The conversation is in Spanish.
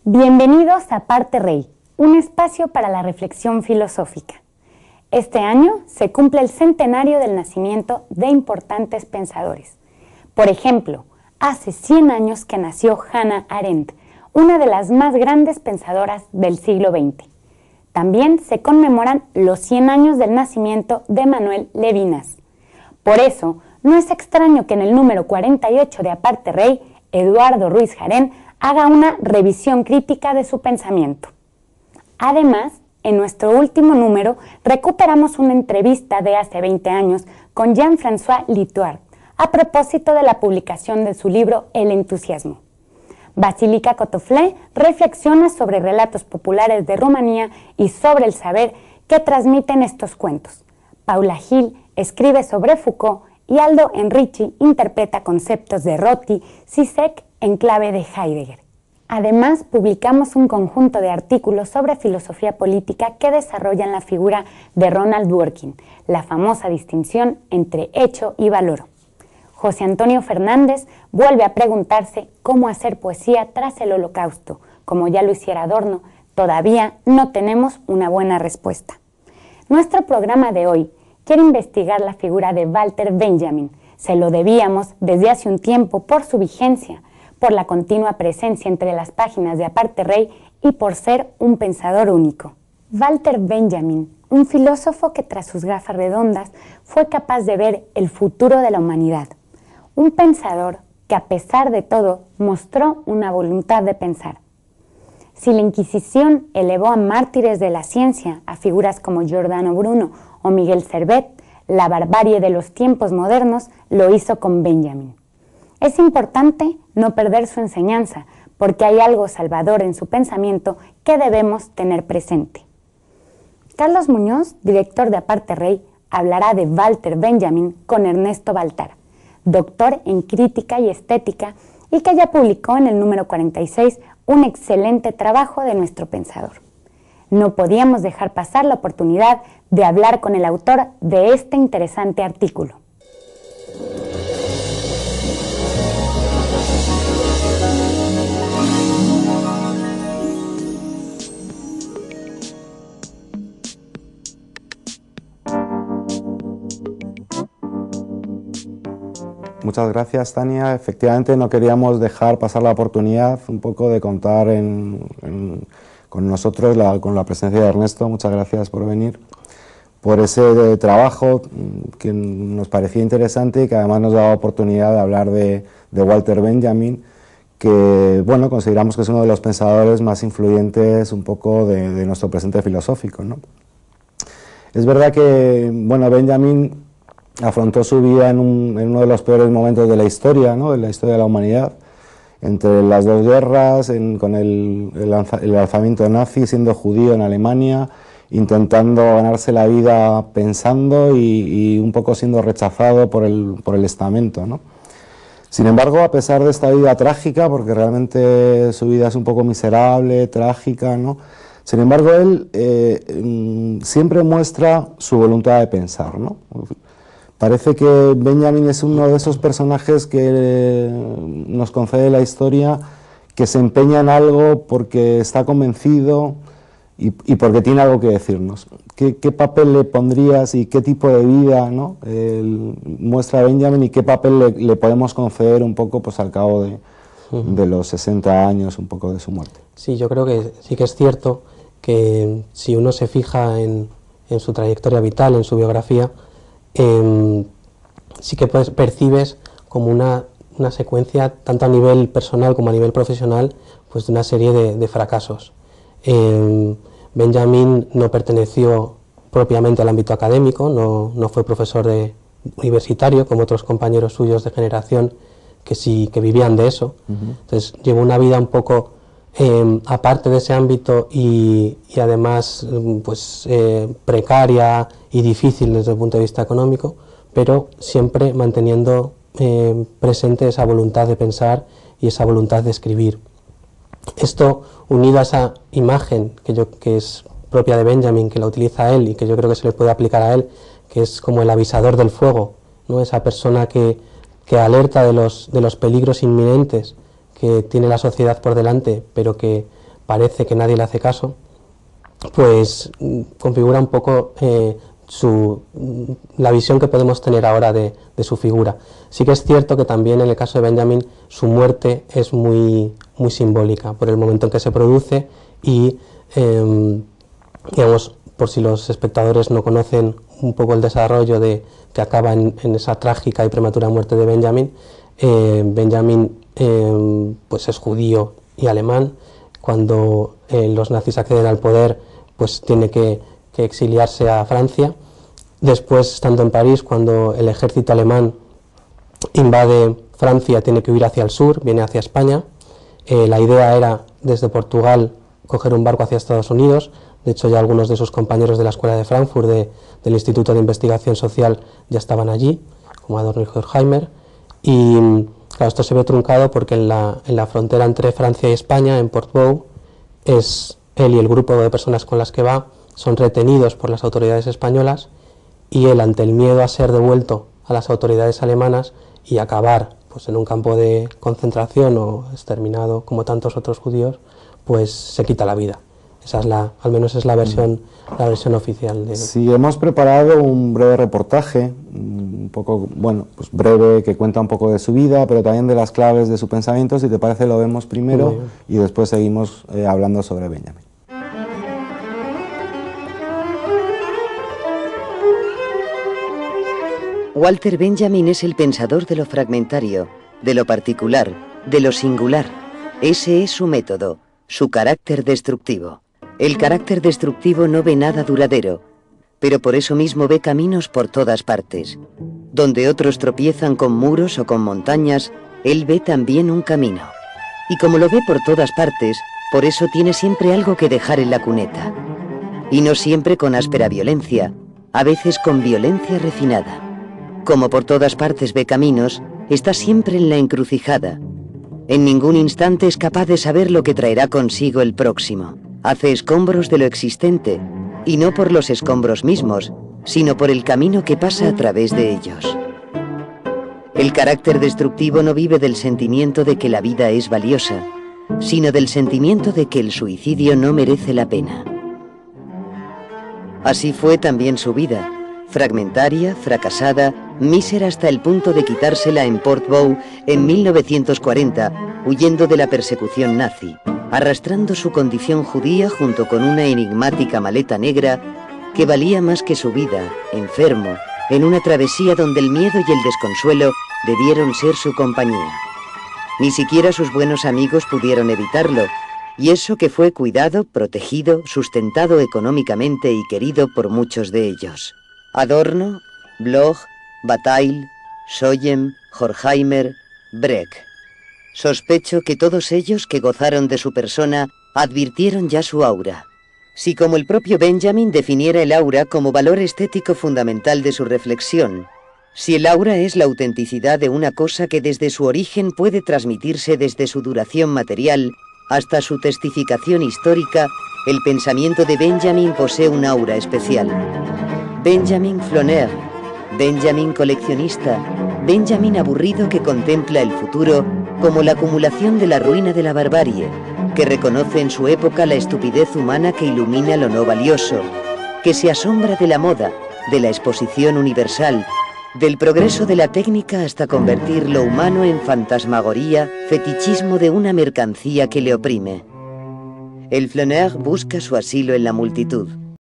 Bienvenidos a Parte Rey, un espacio para la reflexión filosófica. Este año se cumple el centenario del nacimiento de importantes pensadores. Por ejemplo, hace 100 años que nació Hannah Arendt, una de las más grandes pensadoras del siglo XX. También se conmemoran los 100 años del nacimiento de Manuel Levinas. Por eso, no es extraño que en el número 48 de Aparte Rey, Eduardo Ruiz Jarén haga una revisión crítica de su pensamiento. Además, en nuestro último número recuperamos una entrevista de hace 20 años con Jean-François Lyotard a propósito de la publicación de su libro El entusiasmo. Basílica Cotoflé reflexiona sobre relatos populares de Rumanía y sobre el saber que transmiten estos cuentos. Paula Gil escribe sobre Foucault y Aldo Enrichi interpreta conceptos de Rorty, Zizek en clave de Heidegger. Además, publicamos un conjunto de artículos sobre filosofía política que desarrollan la figura de Ronald Dworkin, la famosa distinción entre hecho y valor. José Antonio Fernández vuelve a preguntarse cómo hacer poesía tras el Holocausto. Como ya lo hiciera Adorno, todavía no tenemos una buena respuesta. Nuestro programa de hoy quiere investigar la figura de Walter Benjamin. Se lo debíamos desde hace un tiempo por su vigencia, por la continua presencia entre las páginas de Aparte Rey y por ser un pensador único. Walter Benjamin, un filósofo que tras sus gafas redondas fue capaz de ver el futuro de la humanidad. Un pensador que a pesar de todo mostró una voluntad de pensar. Si la Inquisición elevó a mártires de la ciencia a figuras como Giordano Bruno o Miguel Servet, la barbarie de los tiempos modernos lo hizo con Benjamin. Es importante no perder su enseñanza, porque hay algo salvador en su pensamiento que debemos tener presente. Carlos Muñoz, director de Aparte Rey, hablará de Walter Benjamin con Ernesto Baltar, doctor en crítica y estética y que ya publicó en el número 46 un excelente trabajo de nuestro pensador. No podíamos dejar pasar la oportunidad de hablar con el autor de este interesante artículo. Muchas gracias, Tania. Efectivamente, no queríamos dejar pasar la oportunidad un poco de contar con nosotros, con la presencia de Ernesto. Muchas gracias por venir, por ese trabajo que nos parecía interesante y que además nos daba oportunidad de hablar de Walter Benjamin, que bueno, consideramos que es uno de los pensadores más influyentes un poco de nuestro presente filosófico, ¿no? Es verdad que bueno, Benjamin afrontó su vida en uno de los peores momentos de la historia, ¿no? De la historia de la humanidad, entre las dos guerras, con el alzamiento nazi, siendo judío en Alemania, intentando ganarse la vida pensando y un poco siendo rechazado por el estamento, ¿no? Sin embargo, a pesar de esta vida trágica, porque realmente su vida es un poco miserable, trágica, ¿no? Sin embargo, él siempre muestra su voluntad de pensar, ¿no? Parece que Benjamin es uno de esos personajes que nos concede la historia, que se empeña en algo porque está convencido y porque tiene algo que decirnos. ¿Qué papel le pondrías y qué tipo de vida, ¿no? Muestra Benjamin y qué papel le podemos conceder un poco pues, al cabo de los 60 años, un poco de su muerte? Sí, yo creo que sí que es cierto que si uno se fija en su trayectoria vital, en su biografía, sí que percibes como una secuencia, tanto a nivel personal como a nivel profesional, pues de una serie de fracasos. Benjamin no perteneció propiamente al ámbito académico, no fue profesor universitario como otros compañeros suyos de generación que vivían de eso. Entonces llevó una vida un poco aparte de ese ámbito y además pues precaria y difícil desde el punto de vista económico, pero siempre manteniendo presente esa voluntad de pensar y esa voluntad de escribir. Esto, unido a esa imagen que es propia de Benjamin, que la utiliza él y que yo creo que se le puede aplicar a él, que es como el avisador del fuego, ¿no? Esa persona que alerta de los peligros inminentes que tiene la sociedad por delante, pero que parece que nadie le hace caso, pues configura un poco la visión que podemos tener ahora de su figura. Sí que es cierto que también en el caso de Benjamin su muerte es muy simbólica por el momento en que se produce y, digamos, por si los espectadores no conocen un poco el desarrollo que acaba en esa trágica y prematura muerte de Benjamin, Benjamin pues es judío y alemán. Cuando los nazis acceden al poder, pues tiene que exiliarse a Francia. Después, estando en París, cuando el ejército alemán invade Francia, tiene que huir hacia el sur, viene hacia España. La idea era, desde Portugal, coger un barco hacia Estados Unidos. De hecho, ya algunos de sus compañeros de la Escuela de Frankfurt, del Instituto de Investigación Social, ya estaban allí, como Adorno y Horkheimer. Y claro, esto se ve truncado porque en la frontera entre Francia y España, en Portbou, él y el grupo de personas con las que va son retenidos por las autoridades españolas, y él, ante el miedo a ser devuelto a las autoridades alemanas y acabar pues en un campo de concentración o exterminado como tantos otros judíos, pues se quita la vida. Esa es al menos es la versión oficial. Sí, hemos preparado un breve reportaje, un poco, bueno, pues breve, que cuenta un poco de su vida, pero también de las claves de su pensamiento. Si te parece, lo vemos primero y después seguimos hablando sobre Benjamin. Walter Benjamin es el pensador de lo fragmentario, de lo particular, de lo singular. Ese es su método, su carácter destructivo. El carácter destructivo no ve nada duradero, pero por eso mismo ve caminos por todas partes. Donde otros tropiezan con muros o con montañas, él ve también un camino. Y como lo ve por todas partes, por eso tiene siempre algo que dejar en la cuneta. Y no siempre con áspera violencia, a veces con violencia refinada. Como por todas partes ve caminos, está siempre en la encrucijada. En ningún instante es capaz de saber lo que traerá consigo el próximo. Hace escombros de lo existente, y no por los escombros mismos, sino por el camino que pasa a través de ellos. El carácter destructivo no vive del sentimiento de que la vida es valiosa, sino del sentimiento de que el suicidio no merece la pena. Así fue también su vida, fragmentaria, fracasada, mísera hasta el punto de quitársela en Portbou en 1940, huyendo de la persecución nazi, arrastrando su condición judía junto con una enigmática maleta negra que valía más que su vida, enfermo, en una travesía donde el miedo y el desconsuelo debieron ser su compañía. Ni siquiera sus buenos amigos pudieron evitarlo, y eso que fue cuidado, protegido, sustentado económicamente y querido por muchos de ellos. Adorno, Bloch, Bataille, Schoyen, Horkheimer, Breck. Sospecho que todos ellos que gozaron de su persona advirtieron ya su aura. Si como el propio Benjamin definiera el aura como valor estético fundamental de su reflexión, si el aura es la autenticidad de una cosa que desde su origen puede transmitirse desde su duración material hasta su testificación histórica, el pensamiento de Benjamin posee un aura especial. Benjamin flâneur, Benjamin coleccionista, Benjamin aburrido que contempla el futuro como la acumulación de la ruina de la barbarie, que reconoce en su época la estupidez humana que ilumina lo no valioso, que se asombra de la moda, de la exposición universal, del progreso de la técnica hasta convertir lo humano en fantasmagoría, fetichismo de una mercancía que le oprime. El flâneur busca su asilo en la multitud.